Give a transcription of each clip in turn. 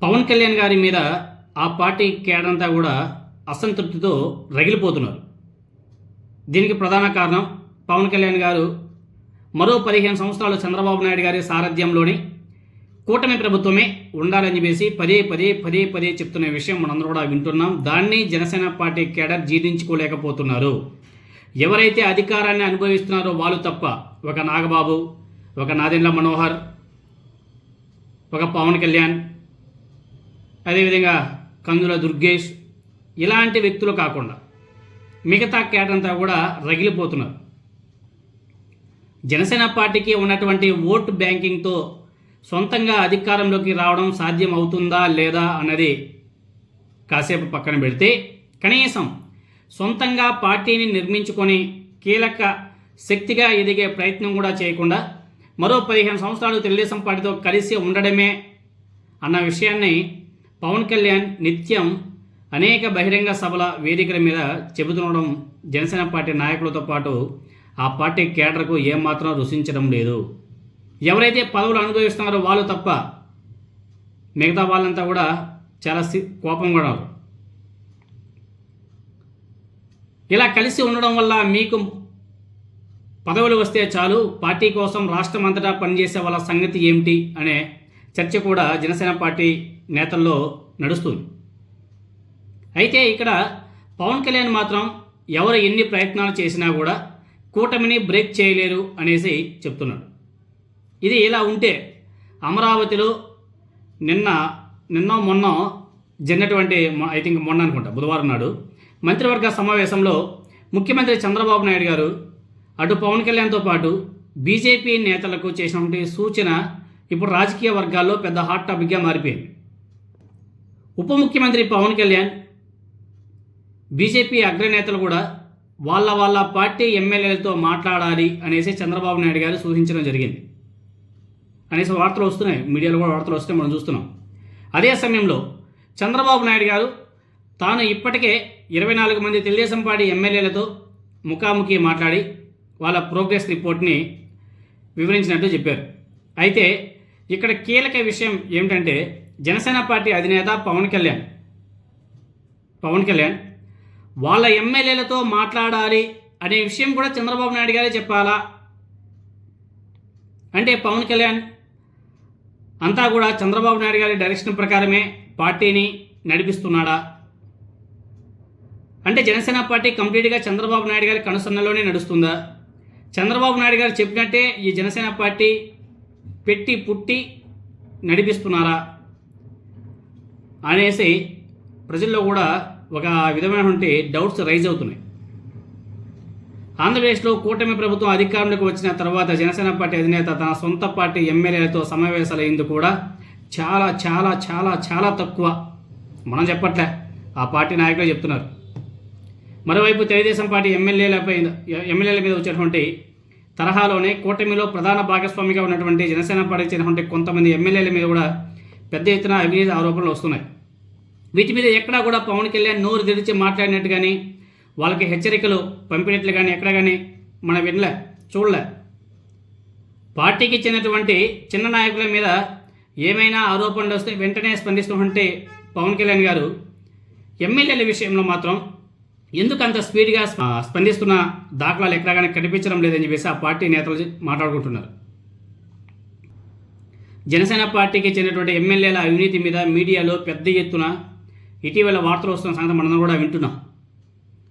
పవన్ కళ్యాణ్ గారి మీద ఆ పార్టీ కేడంతా కూడా అసంతృప్తితో రగిలిపోతున్నారు. దీనికి ప్రధాన కారణం పవన్ కళ్యాణ్ గారు మరో 15 సంవత్సరాలు చంద్రబాబు నాయుడు గారి సారథ్యంలోని కూటమి ప్రభుత్వమే ఉండాలని చెప్పేసి పదే పదే పదే పదే చెప్తున్న విషయం మనందరూ కూడా వింటున్నాం. దాన్ని జనసేన పార్టీ కేడర్ జీర్ణించుకోలేకపోతున్నారు. ఎవరైతే అధికారాన్ని అనుభవిస్తున్నారో వాళ్ళు తప్ప, ఒక నాగబాబు, ఒక నాదెండ్ల మనోహర్, ఒక పవన్ కళ్యాణ్, అదేవిధంగా కందుల దుర్గేష్, ఇలాంటి వ్యక్తులు కాకుండా మిగతా కేడర్ అంతా కూడా రగిలిపోతున్నారు. జనసేన పార్టీకి ఉన్నటువంటి ఓటు బ్యాంకింగ్తో సొంతంగా అధికారంలోకి రావడం సాధ్యం అవుతుందా లేదా అన్నది కాసేపు పక్కన పెడితే, కనీసం సొంతంగా పార్టీని నిర్మించుకొని కీలక శక్తిగా ఎదిగే ప్రయత్నం కూడా చేయకుండా మరో 15 సంవత్సరాలు తెలుగుదేశం పార్టీతో కలిసి ఉండడమే అన్న విషయాన్ని పవన్ కళ్యాణ్ నిత్యం అనేక బహిరంగ సభల వేదికల మీద చెబుతుండడం జనసేన పార్టీ నాయకులతో పాటు ఆ పార్టీ కేడర్కు ఏమాత్రం రుచించడం లేదు. ఎవరైతే పదవులు అనుభవిస్తున్నారో వాళ్ళు తప్ప మిగతా వాళ్ళంతా కూడా చాలా కోపం కూడా. ఇలా కలిసి ఉండడం వల్ల మీకు పదవులు వస్తే చాలు, పార్టీ కోసం రాష్ట్రం అంతటా పనిచేసే వాళ్ళ సంగతి ఏమిటి అనే చర్చ కూడా జనసేన పార్టీ నేతల్లో నడుస్తుంది. అయితే ఇక్కడ పవన్ కళ్యాణ్ మాత్రం ఎవరు ఎన్ని ప్రయత్నాలు చేసినా కూడా కూటమిని బ్రేక్ చేయలేరు అనేసి చెప్తున్నాడు. ఇది ఇలా ఉంటే అమరావతిలో నిన్న మొన్న జరిగినటువంటి, ఐ థింక్ మొన్న అనుకుంటా, బుధవారం నాడు మంత్రివర్గ సమావేశంలో ముఖ్యమంత్రి చంద్రబాబు నాయుడు గారు అటు పవన్ కళ్యాణ్తో పాటు బీజేపీ నేతలకు చేసినటువంటి సూచన ఇప్పుడు రాజకీయ వర్గాల్లో పెద్ద హాట్ టాపిక్గా మారిపోయింది. ఉప ముఖ్యమంత్రి పవన్ కళ్యాణ్, బీజేపీ అగ్రనేతలు కూడా వాళ్ళ పార్టీ ఎమ్మెల్యేలతో మాట్లాడాలి అనేసి చంద్రబాబు నాయుడు గారు సూచించడం జరిగింది అనేసి వార్తలు వస్తున్నాయి, మీడియాలో కూడా వార్తలు వస్తున్నాయి, మనం చూస్తున్నాం. అదే సమయంలో చంద్రబాబు నాయుడు గారు తాను ఇప్పటికే 24 మంది తెలుగుదేశం పార్టీ ఎమ్మెల్యేలతో ముఖాముఖి మాట్లాడి వాళ్ళ ప్రోగ్రెస్ రిపోర్ట్ని వివరించినట్టు చెప్పారు. అయితే ఇక్కడ కీలక విషయం ఏమిటంటే, జనసేన పార్టీ అధినేత పవన్ కళ్యాణ్ వాళ్ళ ఎమ్మెల్యేలతో మాట్లాడాలి అనే విషయం కూడా చంద్రబాబు నాయుడు గారే చెప్పాలా? అంటే పవన్ కళ్యాణ్ అంతా కూడా చంద్రబాబు నాయుడు గారి డైరెక్షన్ ప్రకారమే పార్టీని నడిపిస్తున్నాడా? అంటే జనసేన పార్టీ కంప్లీట్గా చంద్రబాబు నాయుడు గారి కనుసన్నలోనే నడుస్తుందా? చంద్రబాబు నాయుడు గారు చెప్పినట్టే ఈ జనసేన పార్టీ పెట్టి పుట్టి నడిపిస్తున్నారా అనేసి ప్రజల్లో కూడా ఒక విధమైనటువంటి డౌట్స్ రైజ్ అవుతున్నాయి. ఆంధ్రప్రదేశ్లో కూటమి ప్రభుత్వం అధికారంలోకి వచ్చిన తర్వాత జనసేన పార్టీ అధినేత తన సొంత పార్టీ ఎమ్మెల్యేలతో సమావేశాలైంది కూడా చాలా చాలా చాలా చాలా తక్కువ. మనం చెప్పట్లే, ఆ పార్టీ నాయకులే చెప్తున్నారు. మరోవైపు తెలుగుదేశం పార్టీ ఎమ్మెల్యేల మీద వచ్చేటువంటి తరహాలోనే కూటమిలో ప్రధాన భాగస్వామిగా ఉన్నటువంటి జనసేన పార్టీకి చెందినటువంటి కొంతమంది ఎమ్మెల్యేల మీద కూడా పెద్ద ఎత్తున అవినీతి ఆరోపణలు వస్తున్నాయి. వీటి మీద ఎక్కడా కూడా పవన్ కళ్యాణ్ నోరు తెరిచి మాట్లాడినట్టు కానీ, వాళ్ళకి హెచ్చరికలు పంపినట్లు కానీ ఎక్కడ కానీ మనం చూడలే. పార్టీకి చెందినటువంటి చిన్న నాయకుల మీద ఏమైనా ఆరోపణలు వస్తే వెంటనే స్పందిస్తున్నటువంటి పవన్ కళ్యాణ్ గారు ఎమ్మెల్యేల విషయంలో మాత్రం ఎందుకు అంత స్పీడ్గా స్పందిస్తున్న దాఖలాలు ఎక్కడా కానీ కనిపించడం లేదని చెప్పేసి ఆ పార్టీ నేతలు మాట్లాడుకుంటున్నారు. జనసేన పార్టీకి చెందినటువంటి ఎమ్మెల్యేల అవినీతి మీద మీడియాలో పెద్ద ఎత్తున ఇటీవల వార్తలు వస్తున్న సంగతి మనం కూడా వింటున్నాం.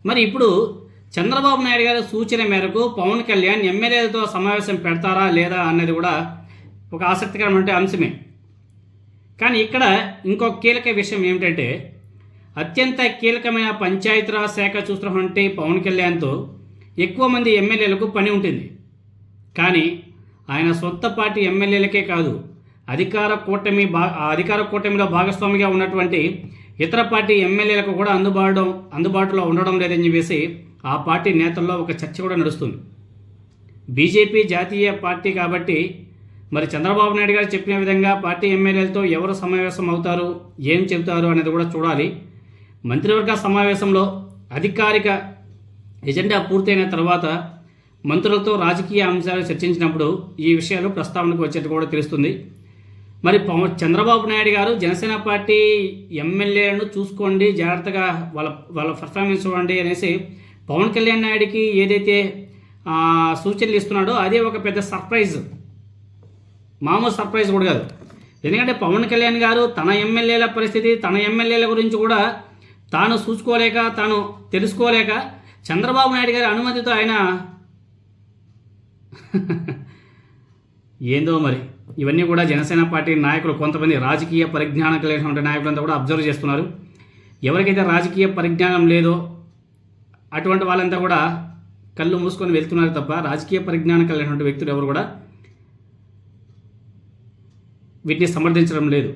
మరి ఇప్పుడు చంద్రబాబు నాయుడు గారి సూచన మేరకు పవన్ కళ్యాణ్ ఎమ్మెల్యేలతో సమావేశం పెడతారా లేదా అన్నది కూడా ఒక ఆసక్తికరమైన అంశమే. కానీ ఇక్కడ ఇంకో కీలక విషయం ఏమిటంటే, అత్యంత కీలకమైన పంచాయతీరాజ్ శాఖ చూస్తున్నటువంటి పవన్ కళ్యాణ్తో ఎక్కువ మంది ఎమ్మెల్యేలకు పని ఉంటుంది. కానీ ఆయన సొంత పార్టీ ఎమ్మెల్యేలకే కాదు, అధికార కూటమిలో భాగస్వామిగా ఉన్నటువంటి ఇతర పార్టీ ఎమ్మెల్యేలకు కూడా అందుబాటులో ఉండడం లేదని చెప్పేసి ఆ పార్టీ నేతల్లో ఒక చర్చ కూడా నడుస్తుంది. బీజేపీ జాతీయ పార్టీ కాబట్టి మరి చంద్రబాబు నాయుడు గారు చెప్పిన విధంగా పార్టీ ఎమ్మెల్యేలతో ఎవరు సమావేశం అవుతారు, ఏం చెబుతారు అనేది కూడా చూడాలి. మంత్రివర్గ సమావేశంలో అధికారిక ఎజెండా పూర్తయిన తర్వాత మంత్రులతో రాజకీయ అంశాలు చర్చించినప్పుడు ఈ విషయాలు ప్రస్తావనకు వచ్చేట్టు కూడా తెలుస్తుంది. మరి చంద్రబాబు నాయుడు గారు జనసేన పార్టీ ఎమ్మెల్యేలను చూసుకోండి, జాగ్రత్తగా వాళ్ళ వాళ్ళ పర్ఫార్మెన్స్ చూడండి అనేసి పవన్ కళ్యాణ్ నాయుడికి ఏదైతే సూచనలు ఇస్తున్నాడో అదే ఒక పెద్ద సర్ప్రైజ్, మామూలు సర్ప్రైజ్ కూడా కాదు. ఎందుకంటే పవన్ కళ్యాణ్ గారు తన ఎమ్మెల్యేల పరిస్థితి, తన ఎమ్మెల్యేల గురించి కూడా తాను చూసుకోలేక, తాను తెలుసుకోలేక చంద్రబాబు నాయుడు గారి అనుమతితో ఆయన ఏందో మరి ఇవన్నీ కూడా జనసేన పార్టీ నాయకులు, కొంతమంది రాజకీయ పరిజ్ఞానం కలిగినటువంటి నాయకులంతా కూడా అబ్జర్వ్ చేస్తున్నారు. ఎవరికైతే రాజకీయ పరిజ్ఞానం లేదో అటువంటి వాళ్ళంతా కూడా కళ్ళు మూసుకొని వెళ్తున్నారు తప్ప రాజకీయ పరిజ్ఞానం కలిగినటువంటి వ్యక్తులు ఎవరు కూడా వీటిని సమర్థించడం లేదు.